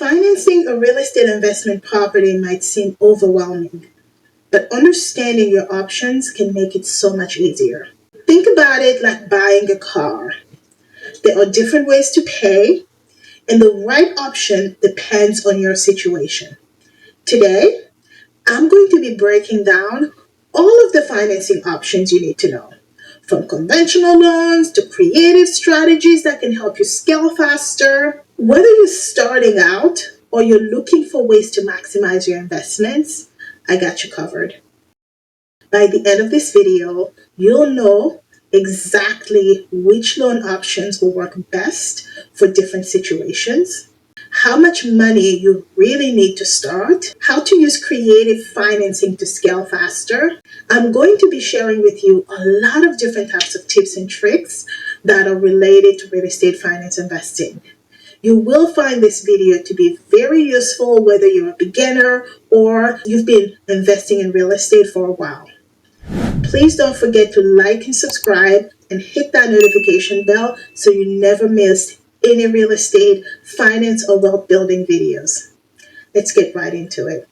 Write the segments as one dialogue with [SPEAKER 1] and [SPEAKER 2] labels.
[SPEAKER 1] Financing a real estate investment property might seem overwhelming, but understanding your options can make it so much easier. Think about it like buying a car. There are different ways to pay, and the right option depends on your situation. Today, I'm going to be breaking down all of the financing options you need to know, from conventional loans to creative strategies that can help you scale faster. Whether you're starting out or you're looking for ways to maximize your investments, I got you covered. By the end of this video, you'll know exactly which loan options will work best for different situations, how much money you really need to start, how to use creative financing to scale faster. I'm going to be sharing with you a lot of different types of tips and tricks that are related to real estate finance investing. You will find this video to be very useful whether you're a beginner or you've been investing in real estate for a while. Please don't forget to like and subscribe and hit that notification bell so you never miss any real estate, finance, or wealth building videos. Let's get right into it.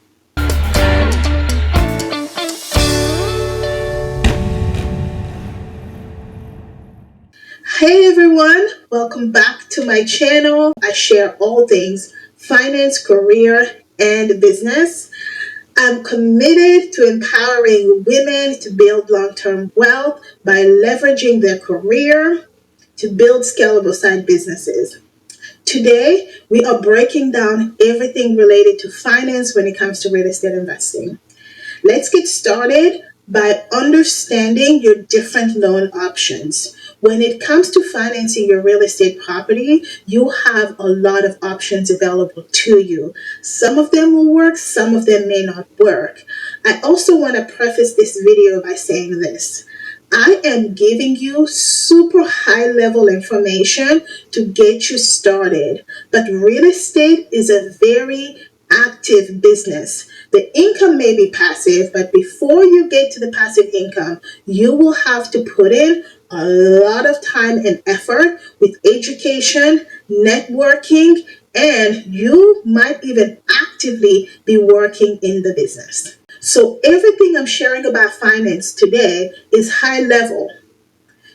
[SPEAKER 1] Hey everyone, welcome back to my channel. I share all things finance, career, and business. I'm committed to empowering women to build long-term wealth by leveraging their career to build scalable side businesses. Today, we are breaking down everything related to finance when it comes to real estate investing. Let's get started by understanding your different loan options. When it comes to financing your real estate property, you have a lot of options available to you. Some of them will work, some of them may not work. I also want to preface this video by saying this. I am giving you super high level information to get you started, but real estate is a very active business. The income may be passive, but before you get to the passive income, you will have to put in a lot of time and effort with education, networking, and you might even actively be working in the business. So everything I'm sharing about finance today is high level.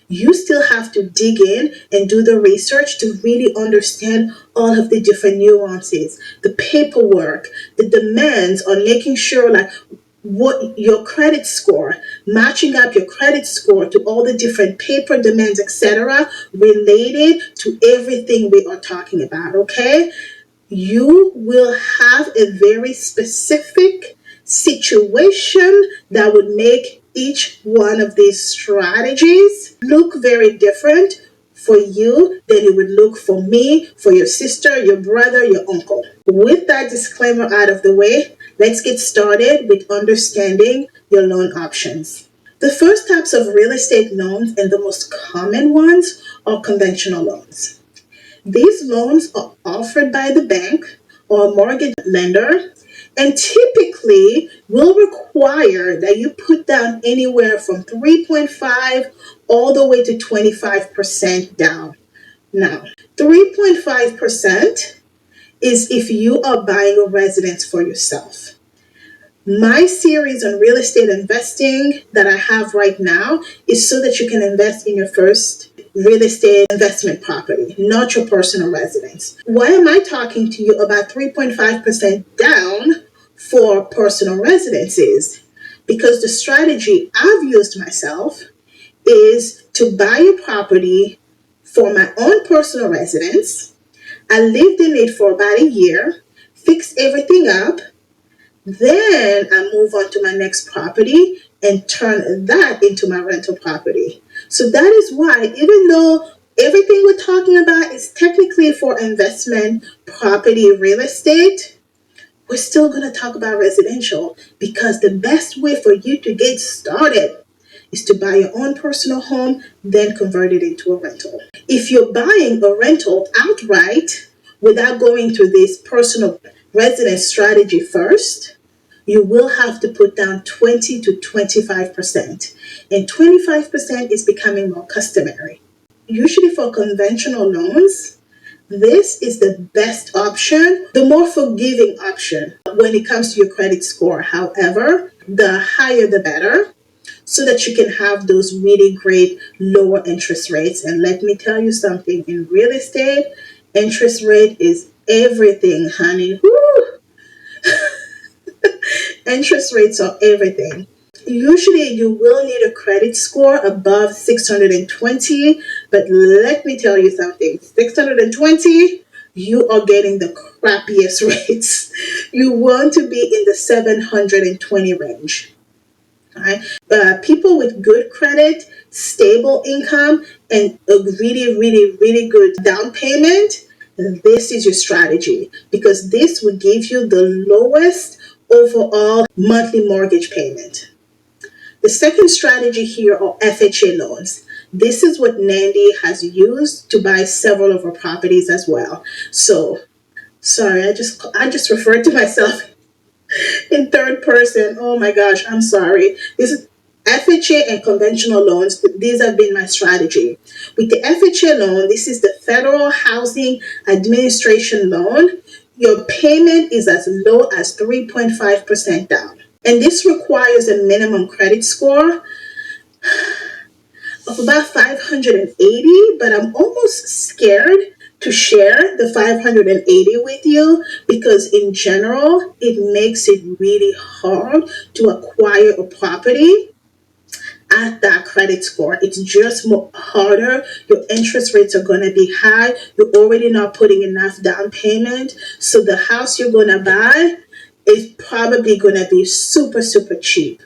[SPEAKER 1] You still have to dig in and do the research to really understand all of the different nuances, the paperwork, the demands on making sure like what your credit score, matching up your credit score to all the different paper demands, etc., related to everything we are talking about, okay? You will have a very specific situation that would make each one of these strategies look very different for you than it would look for me, for your sister, your brother, your uncle. With that disclaimer out of the way, let's get started with understanding your loan options. The first types of real estate loans and the most common ones are conventional loans. These loans are offered by the bank or a mortgage lender and typically will require that you put down anywhere from 3.5 all the way to 25% down. Now, 3.5% is if you are buying a residence for yourself. My series on real estate investing that I have right now is so that you can invest in your first real estate investment property, not your personal residence. Why am I talking to you about 3.5% down for personal residences? Because the strategy I've used myself is to buy a property for my own personal residence. I lived in it for about a year, fixed everything up, then I move on to my next property and turn that into my rental property. So that is why, even though everything we're talking about is technically for investment property real estate, we're still going to talk about residential because the best way for you to get started is to buy your own personal home, then convert it into a rental. If you're buying a rental outright without going through this personal residence strategy first, you will have to put down 20 to 25%. And 25% is becoming more customary. Usually for conventional loans, This is the best option, the more forgiving option when it comes to your credit score. However, the higher the better, so that you can have those really great lower interest rates. And let me tell you something, in real estate, interest rate is everything, honey. Woo! Interest rates are everything. Usually, you will need a credit score above 620, but let me tell you something, 620, you are getting the crappiest rates. You want to be in the 720 range. Right? People with good credit, stable income, and a really, really, really good down payment, this is your strategy, because this will give you the lowest overall monthly mortgage payment. The second strategy here are FHA loans. This is what Nandy has used to buy several of her properties as well. So, sorry, I just referred to myself in third person. Oh my gosh, I'm sorry. This is FHA and conventional loans. These have been my strategy. With the FHA loan, this is the Federal Housing Administration loan. Your payment is as low as 3.5% down. And this requires a minimum credit score of about 580, but I'm almost scared to share the 580 with you, because in general, it makes it really hard to acquire a property at that credit score. It's just more harder. Your interest rates are going to be high. You're already not putting enough down payment. So the house you're going to buy is probably going to be super, super cheap.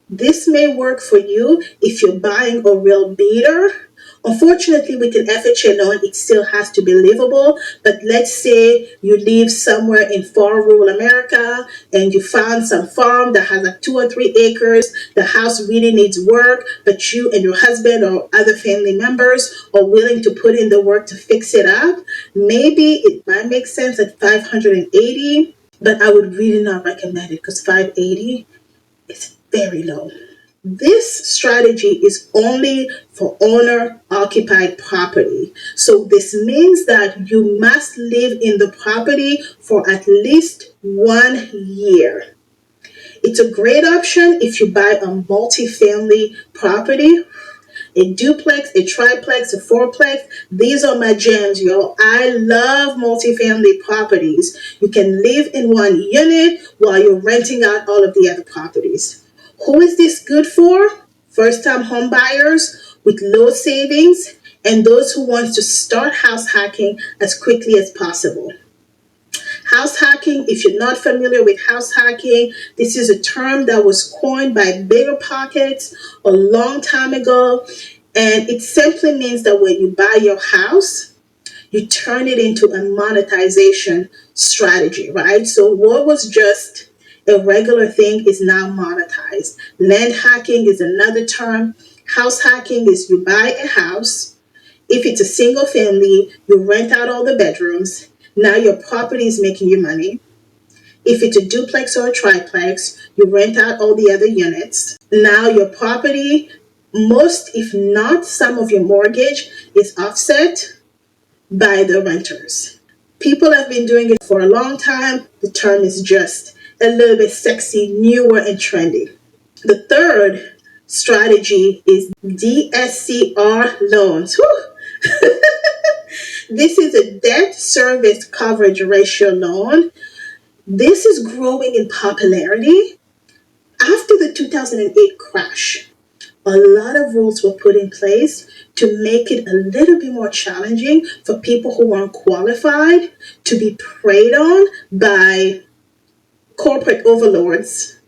[SPEAKER 1] This may work for you if you're buying a real beater. Unfortunately, with an FHA loan, it still has to be livable. But let's say you live somewhere in far rural America and you found some farm that has like 2 or 3 acres. The house really needs work, but you and your husband or other family members are willing to put in the work to fix it up. Maybe it might make sense at 580, but I would really not recommend it, because 580 is very low. This strategy is only for owner occupied property. So this means that you must live in the property for at least 1 year. It's a great option if you buy a multi-family property, a duplex, a triplex, a fourplex. These are my gems, yo. I love multifamily properties. You can live in one unit while you're renting out all of the other properties. Who is this good for? First-time home buyers with low savings and those who want to start house hacking as quickly as possible. House hacking, if you're not familiar with house hacking, this is a term that was coined by BRRRR a long time ago. And it simply means that when you buy your house, you turn it into a monetization strategy, right? So what was just a regular thing is now monetized. Land hacking is another term. House hacking is you buy a house. If it's a single family, you rent out all the bedrooms. Now your property is making you money. If it's a duplex or a triplex, you rent out all the other units. Now your property, most if not some of your mortgage, is offset by the renters. People have been doing it for a long time. The term is just a little bit sexy, newer, and trendy. The third strategy is DSCR loans. This is a debt service coverage ratio loan. This is growing in popularity after the 2008 crash. A lot of rules were put in place to make it a little bit more challenging for people who aren't qualified to be preyed on by corporate overlords.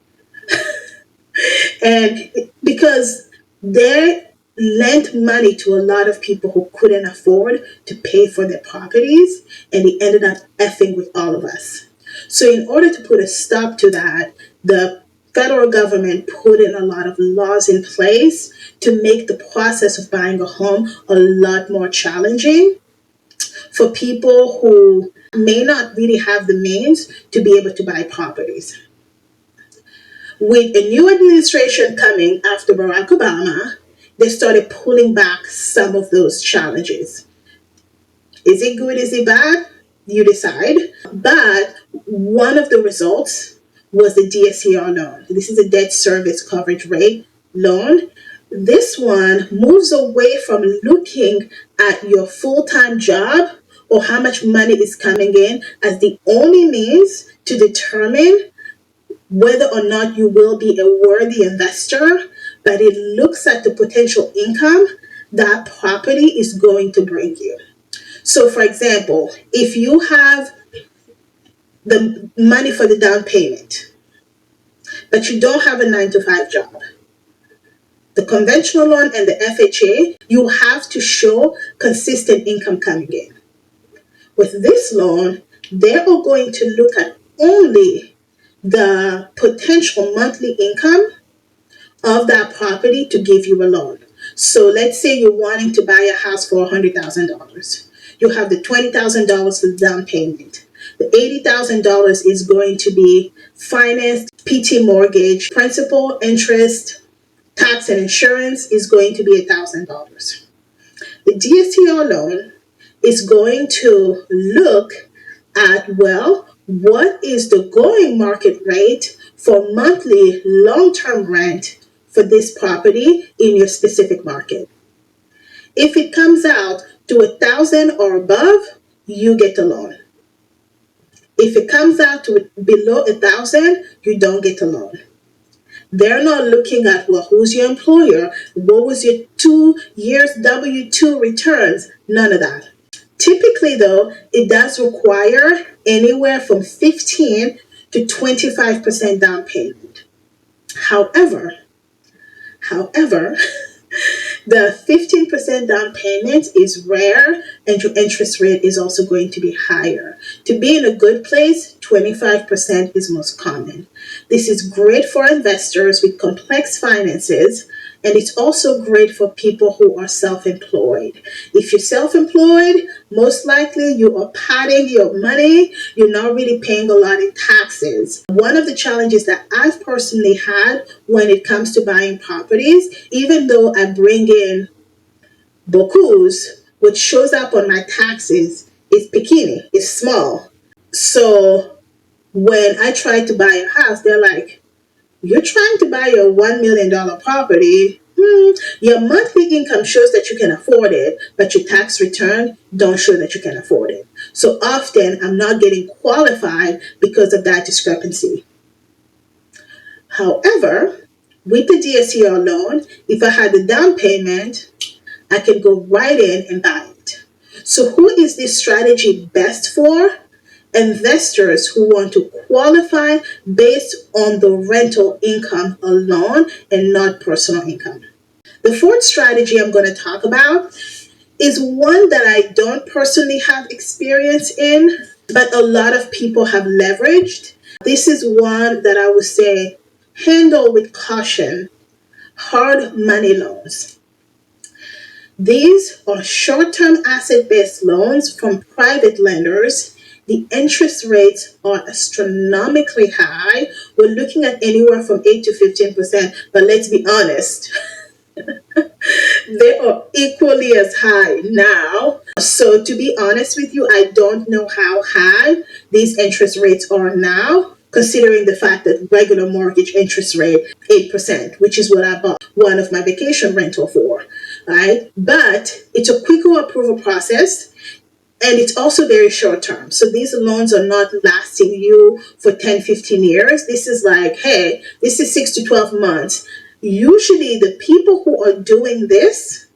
[SPEAKER 1] And because they lent money to a lot of people who couldn't afford to pay for their properties, and it ended up effing with all of us. So in order to put a stop to that, the federal government put in a lot of laws in place to make the process of buying a home a lot more challenging for people who may not really have the means to be able to buy properties. With a new administration coming after Barack Obama, they started pulling back some of those challenges. Is it good? Is it bad? You decide. But one of the results was the DSCR loan. This is a debt service coverage rate loan. This one moves away from looking at your full-time job or how much money is coming in as the only means to determine whether or not you will be a worthy investor, but it looks at the potential income that property is going to bring you. So, for example, if you have the money for the down payment, but you don't have a 9 to 5 job, the conventional loan and the FHA, you have to show consistent income coming in. With this loan, they are going to look at only the potential monthly income of that property to give you a loan. So let's say you're wanting to buy a house for $100,000. You have the $20,000 for the down payment. The $80,000 is going to be financed, PT mortgage, principal, interest, tax, and insurance is going to be $1,000. The DSCR loan is going to look at, well, what is the going market rate for monthly long-term rent for this property in your specific market. If it comes out to $1,000 or above, you get a loan. If it comes out to below $1,000, you don't get a loan. They're not looking at, well, who's your employer? What was your 2 years W-2 returns? None of that. Typically, though, it does require anywhere from 15 to 25% down payment. However, the 15% down payment is rare and your interest rate is also going to be higher. To be in a good place, 25% is most common. This is great for investors with complex finances, and it's also great for people who are self-employed. If you're self-employed, most likely you are padding your money. You're not really paying a lot in taxes. One of the challenges that I've personally had when it comes to buying properties, even though I bring in bocuse, which shows up on my taxes, is bikini, is small. So when I try to buy a house, they're like, you're trying to buy a $1 million property. Your monthly income shows that you can afford it, but your tax return don't show that you can afford it. So often I'm not getting qualified because of that discrepancy. However, with the DSCR loan, if I had the down payment, I can go right in and buy it. So who is this strategy best for? Investors who want to qualify based on the rental income alone and not personal income. The fourth strategy I'm going to talk about is one that I don't personally have experience in, but a lot of people have leveraged. This is one that I would say handle with caution: hard money loans. These are short-term asset-based loans from private lenders. The interest rates are astronomically high. We're looking at anywhere from 8 to 15%, but let's be honest, they are equally as high now. So to be honest with you, I don't know how high these interest rates are now, considering the fact that regular mortgage interest rate 8%, which is what I bought one of my vacation rental for, right? But it's a quicker approval process, and it's also very short term. So these loans are not lasting you for 10, 15 years. This is like, hey, this is 6 to 12 months. Usually the people who are doing this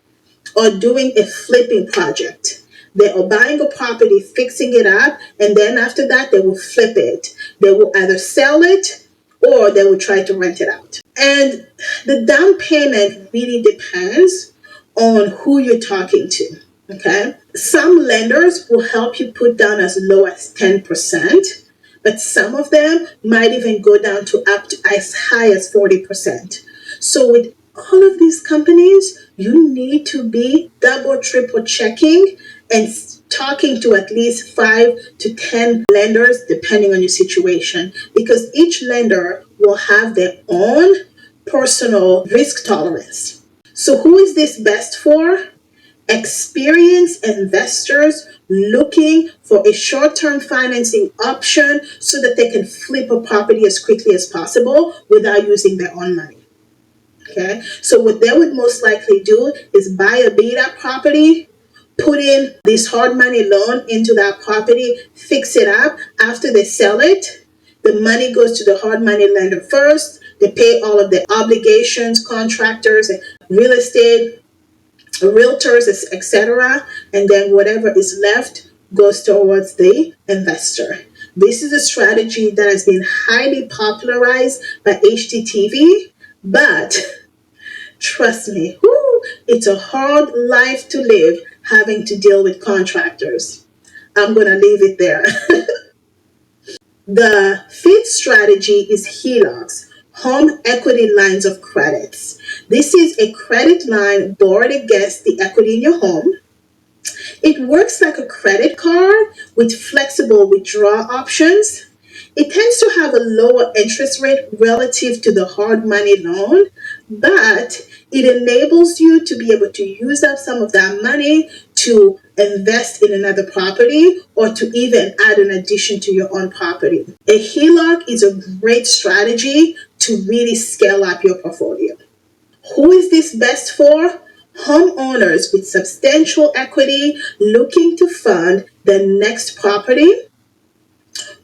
[SPEAKER 1] are doing a flipping project. They are buying a property, fixing it up, and then after that, they will flip it. They will either sell it or they will try to rent it out. And the down payment really depends on who you're talking to, okay? Some lenders will help you put down as low as 10%, but some of them might even go down to up to as high as 40%. So with all of these companies, you need to be double, triple checking and talking to at least 5 to 10 lenders, depending on your situation, because each lender will have their own personal risk tolerance. So who is this best for? Experienced investors looking for a short-term financing option so that they can flip a property as quickly as possible without using their own money. Okay, so what they would most likely do is buy a beat-up property, put in this hard money loan into that property, fix it up. After they sell it, the money goes to the hard money lender first. They pay all of the obligations, contractors, real estate, realtors, etc. And then whatever is left goes towards the investor. This is a strategy that has been highly popularized by HGTV, but trust me, it's a hard life to live having to deal with contractors. I'm going to leave it there. The fifth strategy is HELOCs, home equity lines of credits. This is a credit line borrowed against the equity in your home. It works like a credit card with flexible withdrawal options. It tends to have a lower interest rate relative to the hard money loan, but it enables you to be able to use up some of that money to invest in another property or to even add an addition to your own property. A HELOC is a great strategy to really scale up your portfolio. Who is this best for? Homeowners with substantial equity looking to fund the next property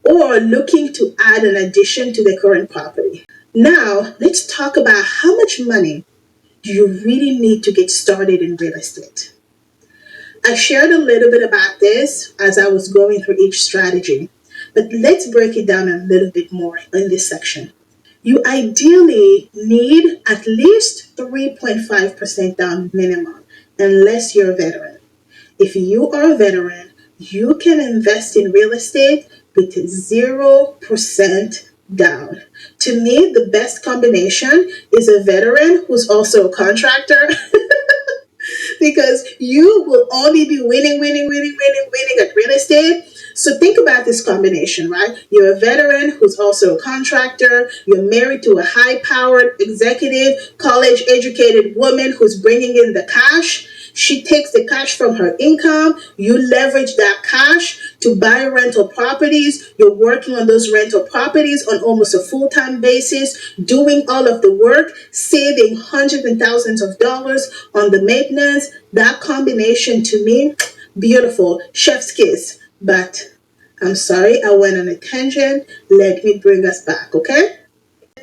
[SPEAKER 1] or looking to add an addition to their current property. Now, let's talk about how much money do you really need to get started in real estate. I shared a little bit about this as I was going through each strategy, but let's break it down a little bit more in this section. You ideally need at least 3.5% down minimum, unless you're a veteran. If you are a veteran, you can invest in real estate with 0% down. To me, the best combination is a veteran who's also a contractor because you will only be winning at real estate. So think about this combination, right? You're a veteran who's also a contractor. You're married to a high-powered executive, college-educated woman who's bringing in the cash. She takes the cash from her income. You leverage that cash to buy rental properties. You're working on those rental properties on almost a full-time basis, doing all of the work, saving hundreds and thousands of dollars on the maintenance. That combination, to me, beautiful. Chef's kiss. But I'm sorry, I went on a tangent. Let me bring us back, okay?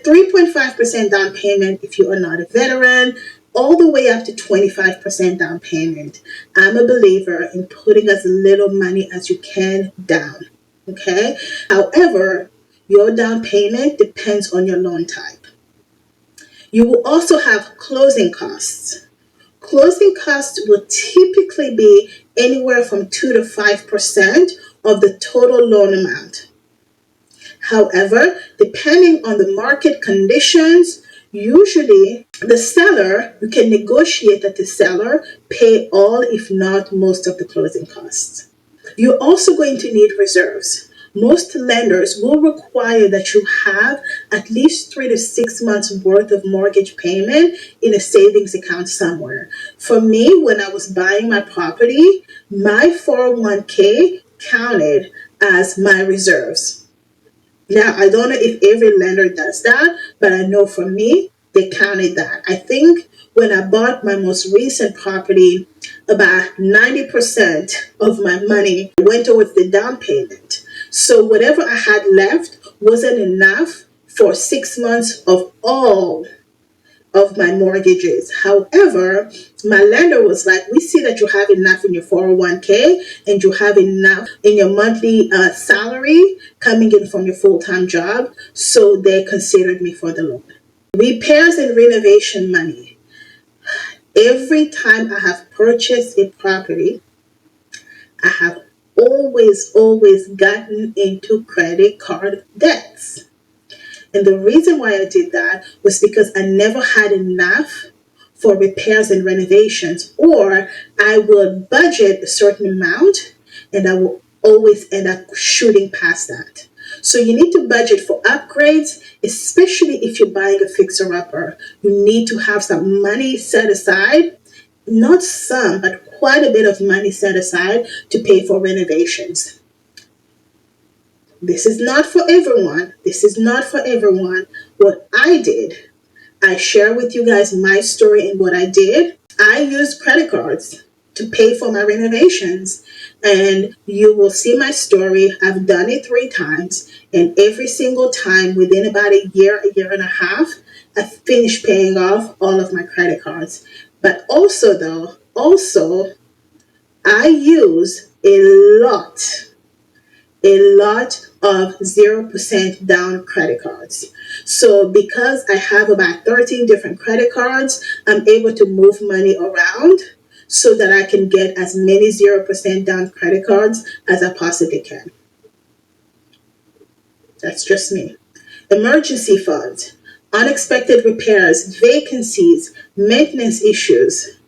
[SPEAKER 1] 3.5% down payment if you are not a veteran, all the way up to 25% down payment. I'm a believer in putting as little money as you can down, okay? However, your down payment depends on your loan type. You will also have closing costs. Closing costs will typically be anywhere from 2 to 5% of the total loan amount. However, depending on the market conditions, usually the seller, you can negotiate that the seller pay all, if not most, of the closing costs. You're also going to need reserves. Most lenders will require that you have at least 3 to 6 months worth of mortgage payment in a savings account somewhere. For me, when I was buying my property, my 401k counted as my reserves. Now, I don't know if every lender does that, but I know for me, they counted that. I think when I bought my most recent property, about 90% of my money went towards the down payment. So whatever I had left wasn't enough for 6 months of all of my mortgages. However, my lender was like, we see that you have enough in your 401k and you have enough in your monthly salary coming in from your full-time job. So they considered me for the loan. Repairs and renovation money. Every time I have purchased a property, I have always gotten into credit card debts. And the reason why I did that was because I never had enough for repairs and renovations, or I would budget a certain amount and I will always end up shooting past that. So you need to budget for upgrades, especially if you're buying a fixer-upper. You need to have some money set aside not some, but quite a bit of money set aside to pay for renovations. This is not for everyone. This is not for everyone. What I did, I share with you guys my story and what I did. I used credit cards to pay for my renovations. And you will see my story. I've done it 3 times. And every single time, within about a year and a half, I finished paying off all of my credit cards. But also, I use a lot of 0% down credit cards. So because I have about 13 different credit cards, I'm able to move money around so that I can get as many 0% down credit cards as I possibly can. That's just me. Emergency funds, unexpected repairs, vacancies, maintenance issues.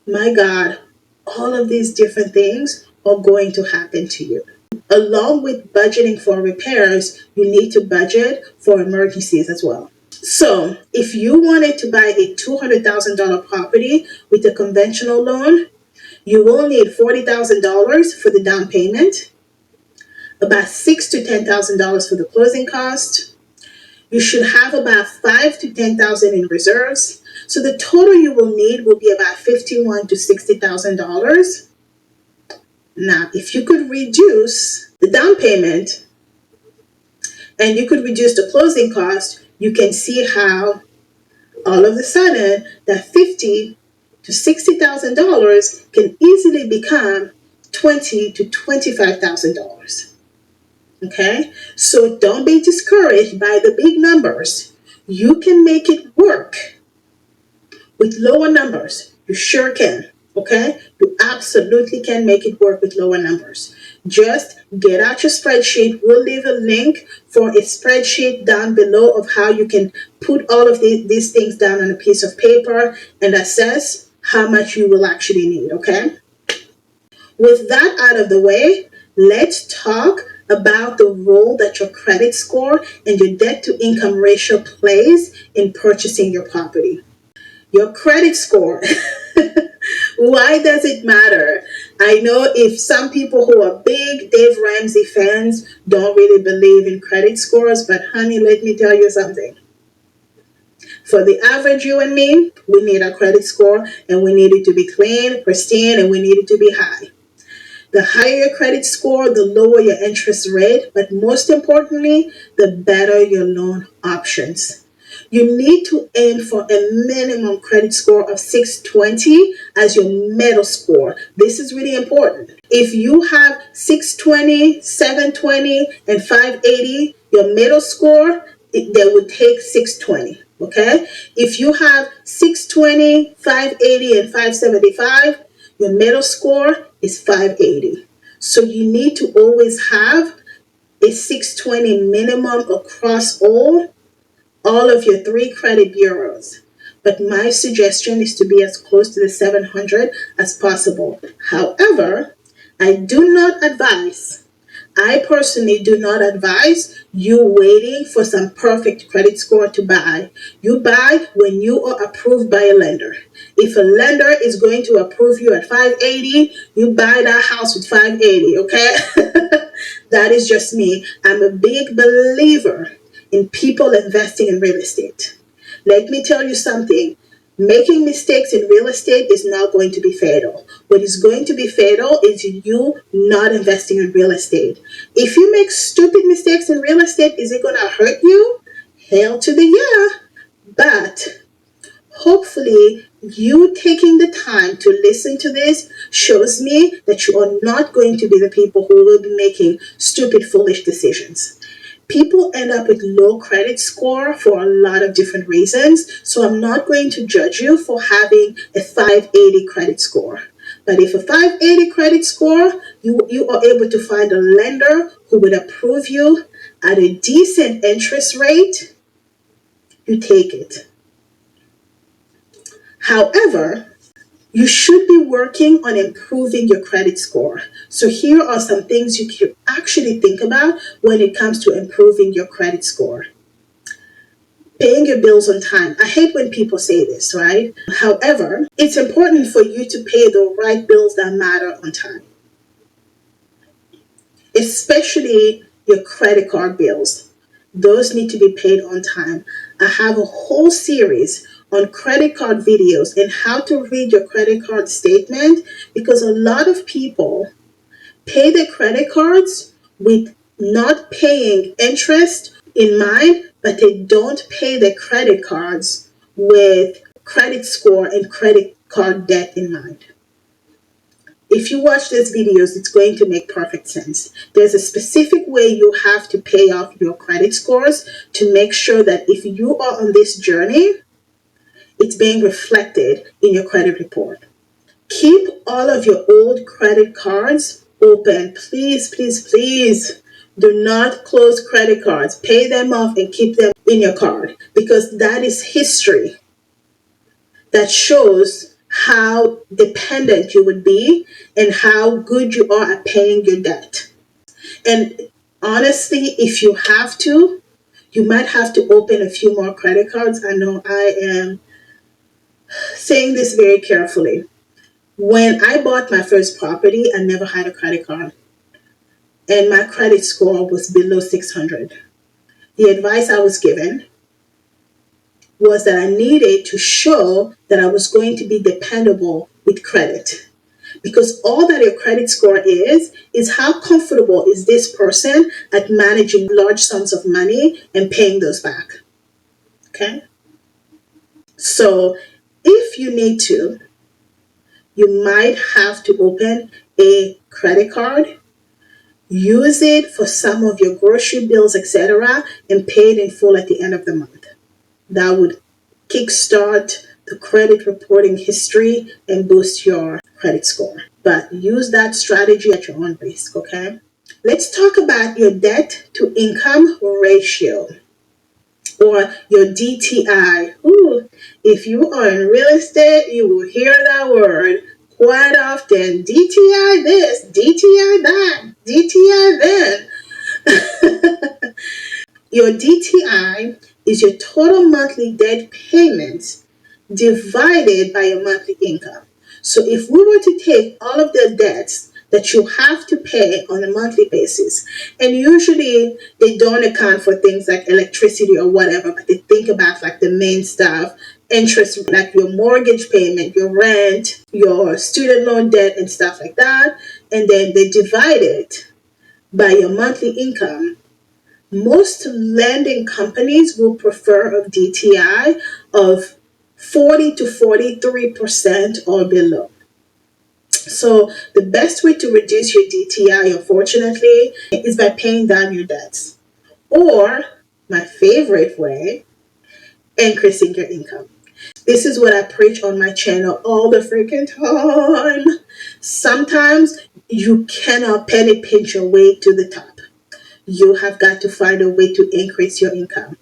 [SPEAKER 1] My God, all of these different things are going to happen to you. Along with budgeting for repairs, you need to budget for emergencies as well. So, if you wanted to buy a $200,000 property with a conventional loan, you will need $40,000 for the down payment, about $6,000 to $10,000 for the closing cost. You should have about $5,000 to $10,000 in reserves. So the total you will need will be about $51,000 to $60,000. Now, if you could reduce the down payment and you could reduce the closing cost, you can see how all of a sudden that $50,000 to $60,000 can easily become $20,000 to $25,000. Okay, so don't be discouraged by the big numbers. You can make it work with lower numbers. You sure can. Okay, you absolutely can make it work with lower numbers. Just get out your spreadsheet. We'll leave a link for a spreadsheet down below of how you can put all of these things down on a piece of paper and assess how much you will actually need. Okay, with that out of the way, let's talk about the role that your credit score and your debt to income ratio plays in purchasing your property. Your credit score. Why does it matter? I know if some people who are big Dave Ramsey fans don't really believe in credit scores, but honey, let me tell you something. For the average you and me, we need a credit score and we need it to be clean, pristine, and we need it to be high. The higher your credit score, the lower your interest rate, but most importantly, the better your loan options. You need to aim for a minimum credit score of 620 as your middle score. This is really important. If you have 620, 720, and 580, your middle score, they would take 620. Okay? If you have 620, 580, and 575, your middle score is 580. So you need to always have a 620 minimum across all of your 3 credit bureaus. But my suggestion is to be as close to the 700 as possible. However, I personally do not advise you waiting for some perfect credit score to buy. You buy when you are approved by a lender. If a lender is going to approve you at 580, you buy that house with 580, okay? That is just me. I'm a big believer in people investing in real estate. Let me tell you something. Making mistakes in real estate is not going to be fatal. What is going to be fatal is you not investing in real estate. If you make stupid mistakes in real estate, is it going to hurt you? Hell to the yeah. But hopefully, you taking the time to listen to this shows me that you are not going to be the people who will be making stupid, foolish decisions. People end up with low credit score for a lot of different reasons, so I'm not going to judge you for having a 580 credit score. But if a 580 credit score, you are able to find a lender who would approve you at a decent interest rate, you take it. However, you should be working on improving your credit score. So here are some things you can actually think about when it comes to improving your credit score. paying your bills on time. I hate when people say this, right? However, it's important for you to pay the right bills that matter on time, especially your credit card bills. Those need to be paid on time. I have a whole series on credit card videos and how to read your credit card statement, because a lot of people pay their credit cards with not paying interest in mind, but they don't pay their credit cards with credit score and credit card debt in mind. If you watch these videos, it's going to make perfect sense. There's a specific way you have to pay off your credit scores to make sure that if you are on this journey, it's being reflected in your credit report. Keep all of your old credit cards open. Please, please, please do not close credit cards. Pay them off and keep them in your card, because that is history that shows how dependent you would be and how good you are at paying your debt. And honestly, if you have to, you might have to open a few more credit cards. I know I am saying this very carefully. When I bought my first property, I never had a credit card, and my credit score was below 600. The advice I was given was that I needed to show that I was going to be dependable with credit. Because all that your credit score is how comfortable is this person at managing large sums of money and paying those back. Okay? So if you need to, you might have to open a credit card, use it for some of your grocery bills, etc., and pay it in full at the end of the month. That would kickstart the credit reporting history and boost your credit score. But use that strategy at your own risk, okay? Let's talk about your debt to income ratio, or your DTI. Ooh, if you are in real estate, you will hear that word quite often. DTI this, DTI that, DTI then. Your DTI is your total monthly debt payments divided by your monthly income. So if we were to take all of the debts that you have to pay on a monthly basis, and usually they don't account for things like electricity or whatever, but they think about like the main stuff, interest, like your mortgage payment, your rent, your student loan debt and stuff like that, and then they divide it by your monthly income. Most lending companies will prefer a DTI of 40 to 43% or below. So the best way to reduce your DTI, unfortunately, is by paying down your debts. Or, my favorite way, increasing your income. This is what I preach on my channel all the freaking time. Sometimes you cannot penny pinch your way to the top. You have got to find a way to increase your income.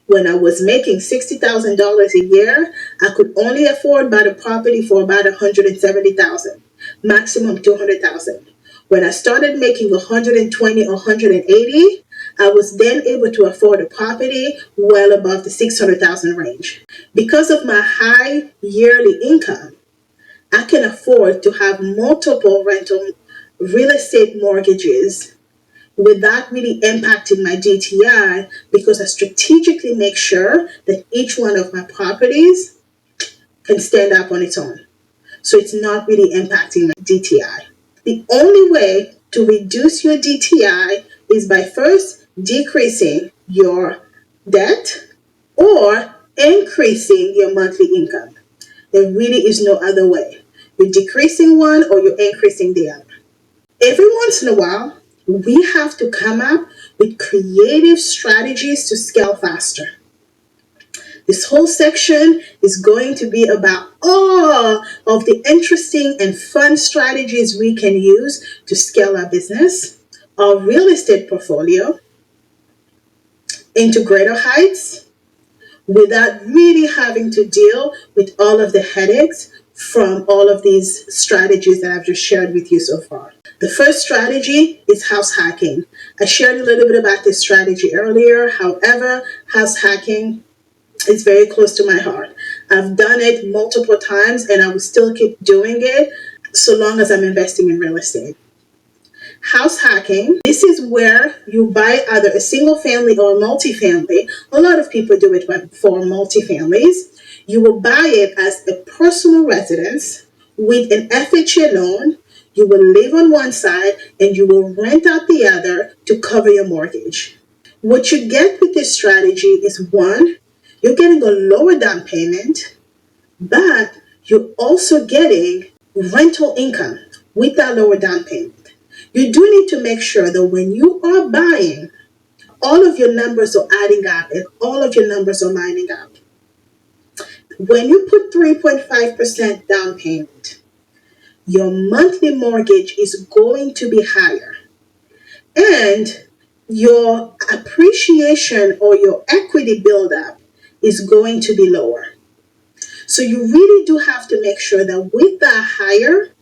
[SPEAKER 1] When I was making $60,000 a year, I could only afford about a property for about $170,000, maximum $200,000. When I started making $120,000 or $180,000, I was then able to afford a property well above the $600,000 range. Because of my high yearly income, I can afford to have multiple rental real estate mortgages without really impacting my DTI, because I strategically make sure that each one of my properties can stand up on its own. So it's not really impacting my DTI. The only way to reduce your DTI is by first decreasing your debt or increasing your monthly income. There really is no other way. You're decreasing one or you're increasing the other. Every once in a while, we have to come up with creative strategies to scale faster. This whole section is going to be about all of the interesting and fun strategies we can use to scale our business, our real estate portfolio, into greater heights without really having to deal with all of the headaches from all of these strategies that I've just shared with you so far. The first strategy is house hacking. I shared a little bit about this strategy earlier. However, house hacking It's very close to my heart. I've done it multiple times and I will still keep doing it so long as I'm investing in real estate. House hacking. This is where you buy either a single family or a multifamily. A lot of people do it for multifamilies. You will buy it as a personal residence with an FHA loan. You will live on one side and you will rent out the other to cover your mortgage. What you get with this strategy is one, you're getting a lower down payment, but you're also getting rental income with that lower down payment. You do need to make sure that when you are buying, all of your numbers are adding up and all of your numbers are lining up. When you put 3.5% down payment, your monthly mortgage is going to be higher. And your appreciation or your equity buildup is going to be lower. So you really do have to make sure that with that higher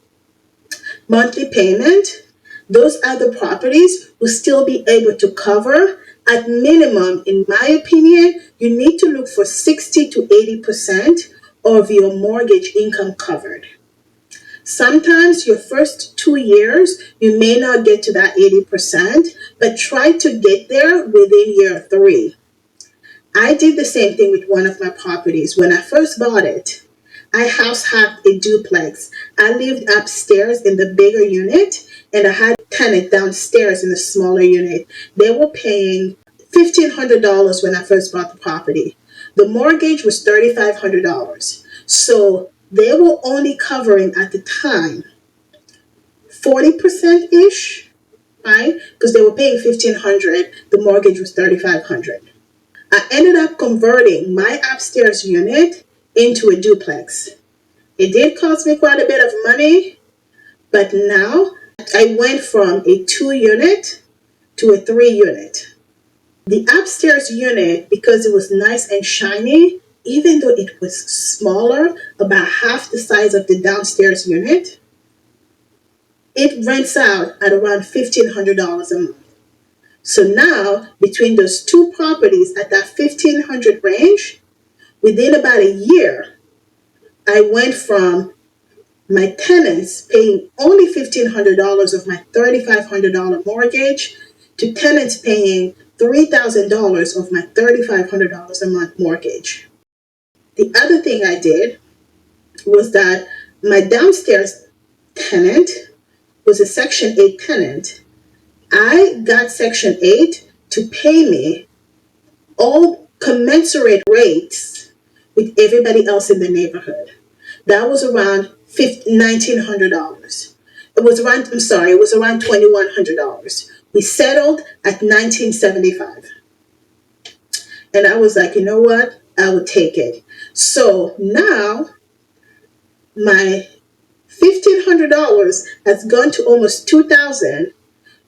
[SPEAKER 1] monthly payment, those other properties will still be able to cover. At minimum, in my opinion, you need to look for 60 to 80% of your mortgage income covered. Sometimes your first 2 years, you may not get to that 80%, but try to get there within year 3. I did the same thing with one of my properties. When I first bought it, I house hacked a duplex. I lived upstairs in the bigger unit, and I had a tenant downstairs in the smaller unit. They were paying $1,500 when I first bought the property. The mortgage was $3,500. So they were only covering at the time 40% ish, right? Because they were paying $1,500. The mortgage was $3,500. I ended up converting my upstairs unit into a duplex. It did cost me quite a bit of money, but now I went from a 2 unit to a 3 unit. The upstairs unit, because it was nice and shiny, even though it was smaller, about half the size of the downstairs unit, it rents out at around $1,500 a month. So now, between those two properties at that $1,500 range, within about a year, I went from my tenants paying only $1,500 of my $3,500 mortgage to tenants paying $3,000 of my $3,500 a month mortgage. The other thing I did was that my downstairs tenant was a Section 8 tenant. I got Section 8 to pay me all commensurate rates with everybody else in the neighborhood. That was around $1,900. It was around $2,100. We settled at $1,975. And I was like, you know what? I would take it. So now my $1,500 has gone to almost $2,000,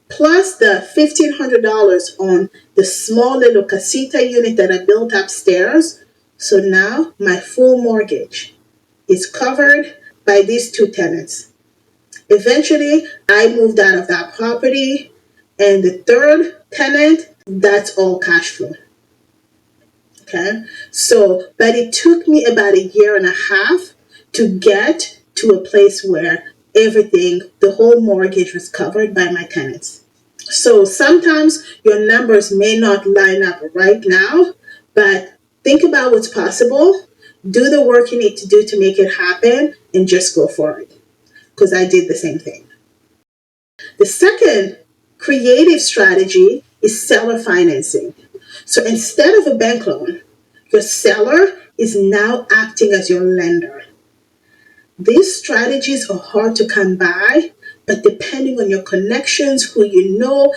[SPEAKER 1] plus the $1,500 on the small little casita unit that I built upstairs. So now my full mortgage is covered by these two tenants. Eventually, I moved out of that property, and the third tenant, that's all cash flow. Okay, so, but it took me about a year and a half to get to a place where everything, the whole mortgage was covered by my tenants. So sometimes your numbers may not line up right now, but think about what's possible. Do the work you need to do to make it happen and just go for it. Because I did the same thing. The second creative strategy is seller financing. So instead of a bank loan, your seller is now acting as your lender. These strategies are hard to come by, but depending on your connections, who you know,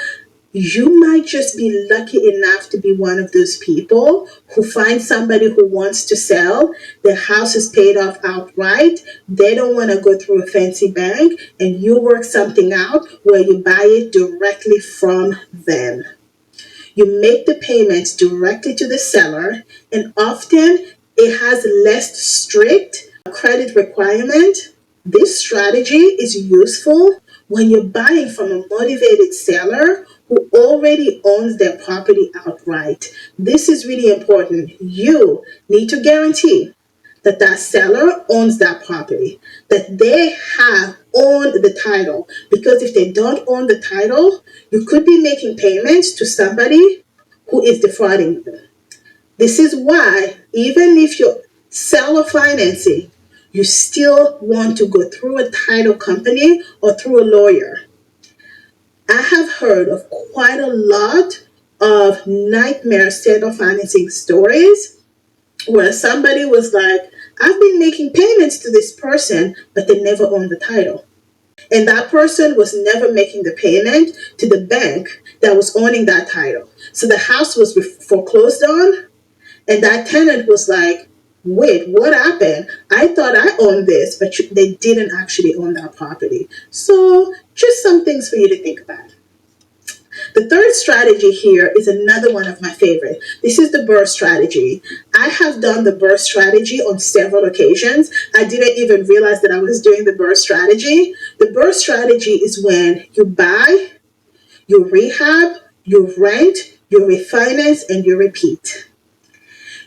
[SPEAKER 1] you might just be lucky enough to be one of those people who find somebody who wants to sell. Their house is paid off outright. They don't want to go through a fancy bank, and you work something out where you buy it directly from them. You make the payments directly to the seller, and often it has less strict credit requirement. This strategy is useful when you're buying from a motivated seller who already owns their property outright. This is really important. You need to guarantee that that seller owns that property, that they have owned the title. Because if they don't own the title, you could be making payments to somebody who is defrauding you. This is why, even if you sell a financing, you still want to go through a title company or through a lawyer. I have heard of quite a lot of nightmare seller financing stories where somebody was like, I've been making payments to this person, but they never owned the title. And that person was never making the payment to the bank that was owning that title. So the house was foreclosed on, and that tenant was like, wait, what happened? I thought I owned this, but they didn't actually own that property. So just some things for you to think about. The third strategy here is another one of my favorite. This is the BRRRR strategy. I have done the BRRRR strategy on several occasions. I didn't even realize that I was doing the BRRRR strategy. The BRRRR strategy is when you buy, you rehab, you rent, you refinance, and you repeat.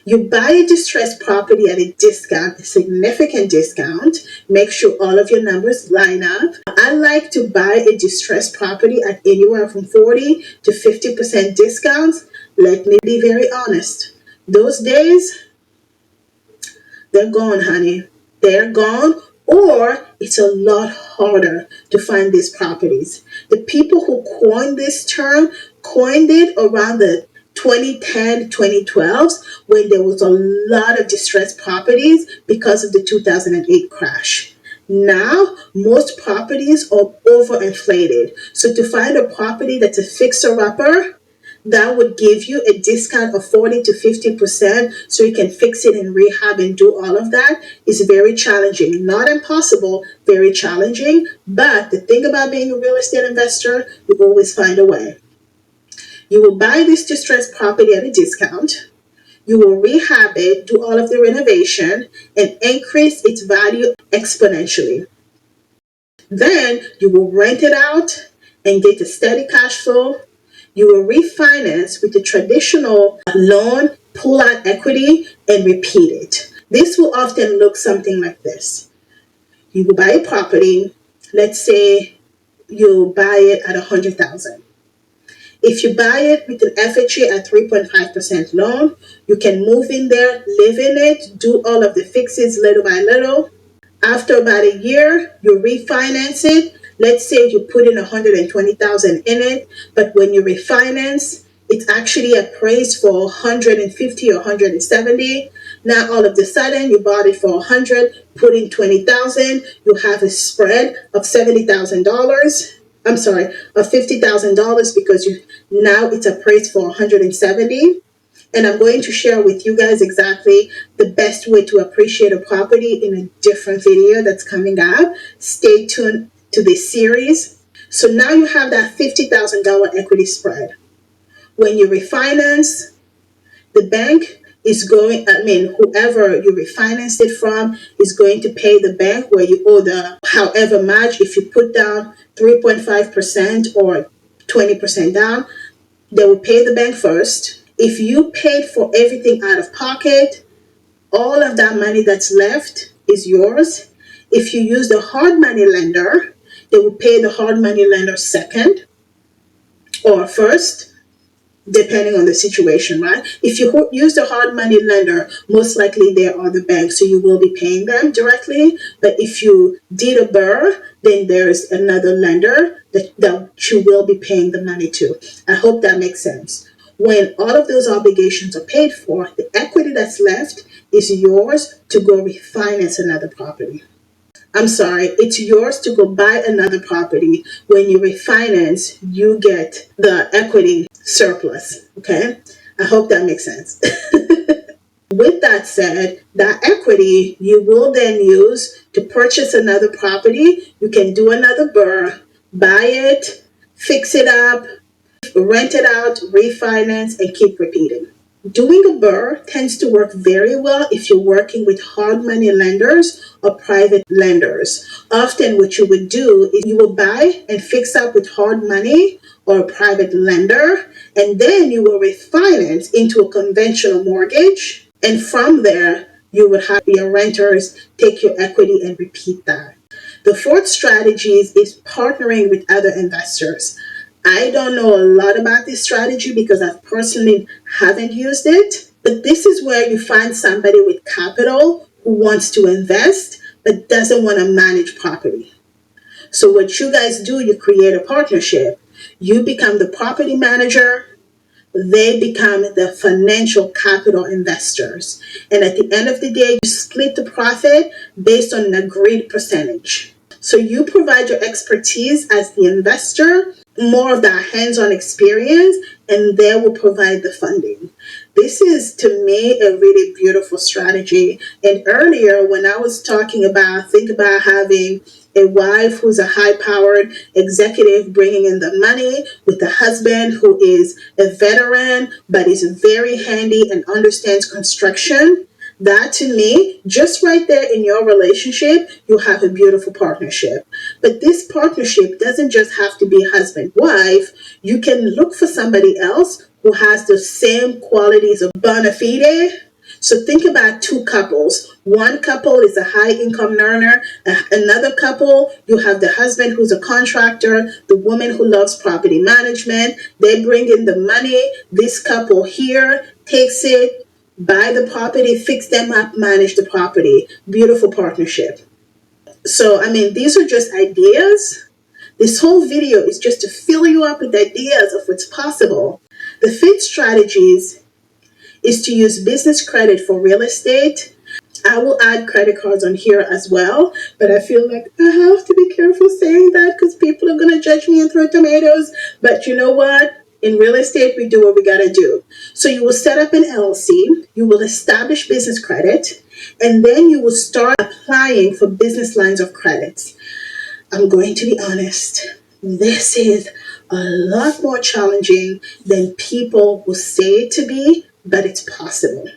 [SPEAKER 1] You buy a distressed property at a discount, a significant discount. Make sure all of your numbers line up. I like to buy a distressed property at anywhere from 40 to 50% discounts. Let me be very honest. Those days, they're gone, honey. They're gone, or it's a lot harder to find these properties. The people who coined this term coined it around the 2010, 2012s, when there was a lot of distressed properties because of the 2008 crash. Now, most properties are overinflated. So to find a property that's a fixer-upper, that would give you a discount of 40 to 50% so you can fix it in rehab and do all of that is very challenging. Not impossible, very challenging. But the thing about being a real estate investor, you always find a way. You will buy this distressed property at a discount. You will rehab it, do all of the renovation, and increase its value exponentially. Then you will rent it out and get a steady cash flow. You will refinance with the traditional loan, pull out equity, and repeat it. This will often look something like this. You will buy a property. Let's say you buy it at $100,000. If you buy it with an FHA at 3.5% loan, you can move in there, live in it, do all of the fixes little by little. After about a year, you refinance it. Let's say you put in $120,000 in it, but when you refinance, it's actually appraised for $150 or $170. Now all of a sudden you bought it for $100, put in $20,000, you have a spread of $70,000. I'm sorry, of $50,000 because now it's appraised for $170. And I'm going to share with you guys exactly the best way to appreciate a property in a different video that's coming up. Stay tuned to this series. So now you have that $50,000 equity spread. When you refinance, the bank is going, whoever you refinanced it from is going to pay the bank where you owe the however much. If you put down 3.5% or 20% down, they will pay the bank first. If you paid for everything out of pocket, all of that money that's left is yours. If you use the hard money lender, they will pay the hard money lender second or first, depending on the situation, right? If you use the hard money lender, most likely they are the bank, so you will be paying them directly. But if you did a BRRRR, then there's another lender that you will be paying the money to. I hope that makes sense. When all of those obligations are paid for, the equity that's left is yours to go refinance another property. I'm sorry, it's yours to go buy another property. When you refinance, you get the equity surplus, okay? I hope that makes sense. With that said, that equity you will then use to purchase another property. You can do another BRRRR, buy it, fix it up, rent it out, refinance, and keep repeating. Doing a BRRRR tends to work very well if you're working with hard money lenders or private lenders. Often what you would do is you will buy and fix up with hard money or a private lender, and then you will refinance into a conventional mortgage. And from there, you would have your renters take your equity and repeat that. The fourth strategy is partnering with other investors. I don't know a lot about this strategy because I personally haven't used it, but this is where you find somebody with capital who wants to invest but doesn't want to manage property. So what you guys do, you create a partnership. You become the property manager, they become the financial capital investors. And at the end of the day, you split the profit based on an agreed percentage. So you provide your expertise as the investor, more of that hands-on experience, and they will provide the funding. This is, to me, a really beautiful strategy. And earlier, when I was talking about, think about having a wife who's a high-powered executive bringing in the money with a husband who is a veteran but is very handy and understands construction. That, to me, just right there in your relationship, you have a beautiful partnership. But this partnership doesn't just have to be husband-wife. You can look for somebody else who has the same qualities of bona fide. So think about two couples. One couple is a high income earner. Another couple, you have the husband who's a contractor, the woman who loves property management. They bring in the money. This couple here takes it, buy the property, fix them up, manage the property. Beautiful partnership. So, I mean, these are just ideas. This whole video is just to fill you up with ideas of what's possible. The fifth strategies is to use business credit for real estate. I will add credit cards on here as well, but I feel like I have to be careful saying that because people are going to judge me and throw tomatoes. But you know what? In real estate, we do what we got to do. So you will set up an LLC, you will establish business credit, and then you will start applying for business lines of credit. I'm going to be honest, this is a lot more challenging than people will say it to be, but it's possible.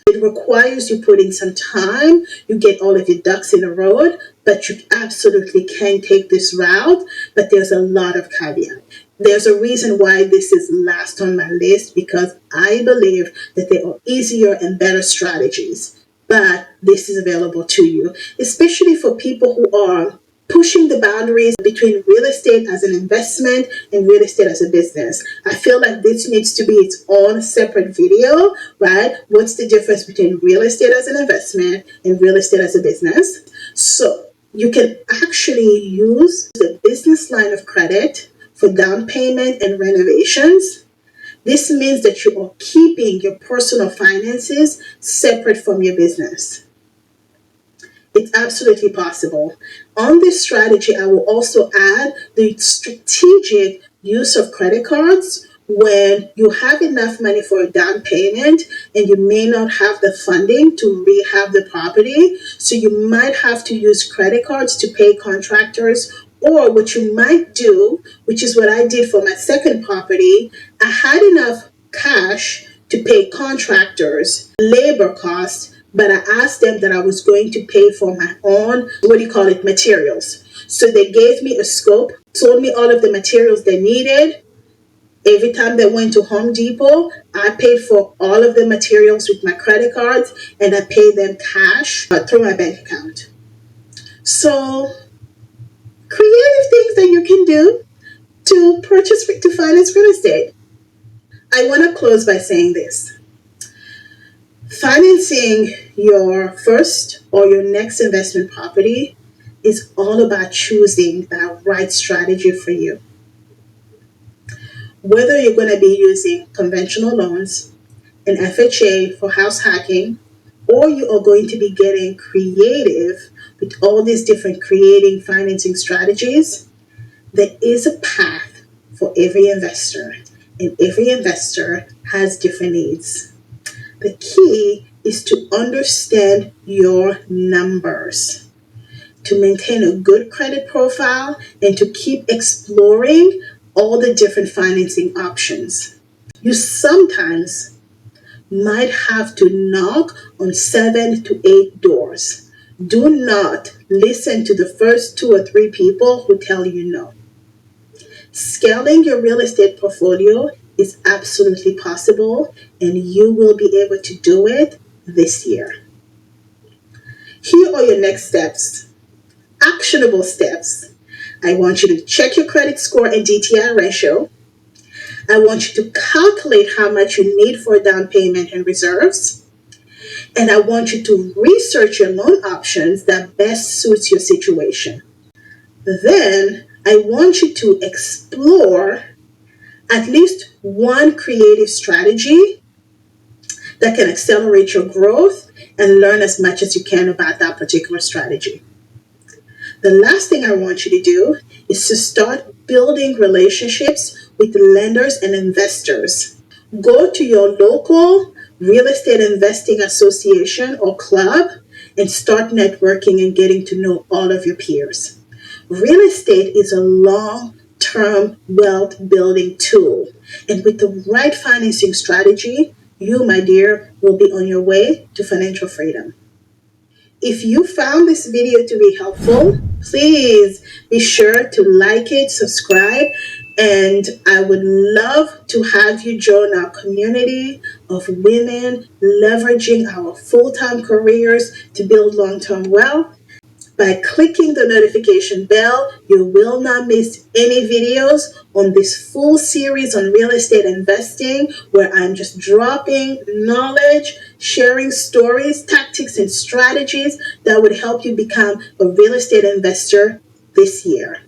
[SPEAKER 1] It requires you put in some time, you get all of your ducks in a row, but you absolutely can take this route, but there's a lot of caveat. There's a reason why this is last on my list because I believe that there are easier and better strategies, but this is available to you, especially for people who are pushing the boundaries between real estate as an investment and real estate as a business. I feel like this needs to be its own separate video, right? What's the difference between real estate as an investment and real estate as a business? So you can actually use the business line of credit for down payment and renovations. This means that you are keeping your personal finances separate from your business. It's absolutely possible. On this strategy, I will also add the strategic use of credit cards when you have enough money for a down payment and you may not have the funding to rehab the property. So you might have to use credit cards to pay contractors. Or what you might do, which is what I did for my second property, I had enough cash to pay contractors, labor costs, but I asked them that I was going to pay for my own, materials. So they gave me a scope, told me all of the materials they needed. Every time they went to Home Depot, I paid for all of the materials with my credit cards and I paid them cash through my bank account. So creative things that you can do to finance real estate. I want to close by saying this. Financing your first or your next investment property is all about choosing that right strategy for you. Whether you're going to be using conventional loans, an FHA for house hacking, or you are going to be getting creative with all these different creating financing strategies, there is a path for every investor, and every investor has different needs. The key is to understand your numbers, to maintain a good credit profile, and to keep exploring all the different financing options. You sometimes might have to knock on 7 to 8 doors. Do not listen to the first 2 or 3 people who tell you no. Scaling your real estate portfolio is absolutely possible, and you will be able to do it this year. Here are your next steps. Actionable steps. I want you to check your credit score and DTI ratio. I want you to calculate how much you need for down payment and reserves. And I want you to research your loan options that best suits your situation. Then I want you to explore at least one creative strategy that can accelerate your growth and learn as much as you can about that particular strategy. The last thing I want you to do is to start building relationships with lenders and investors. Go to your local real estate investing association or club and start networking and getting to know all of your peers. Real estate is a long-term wealth building tool, and with the right financing strategy, you, my dear, will be on your way to financial freedom. If you found this video to be helpful, please be sure to like it, subscribe, and I would love to have you join our community of women leveraging our full-time careers to build long-term wealth. By clicking the notification bell, you will not miss any videos on this full series on real estate investing, where I'm just dropping knowledge, sharing stories, tactics, and strategies that would help you become a real estate investor this year.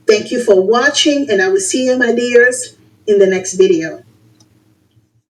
[SPEAKER 1] Thank you for watching, and I will see you, my dears, in the next video.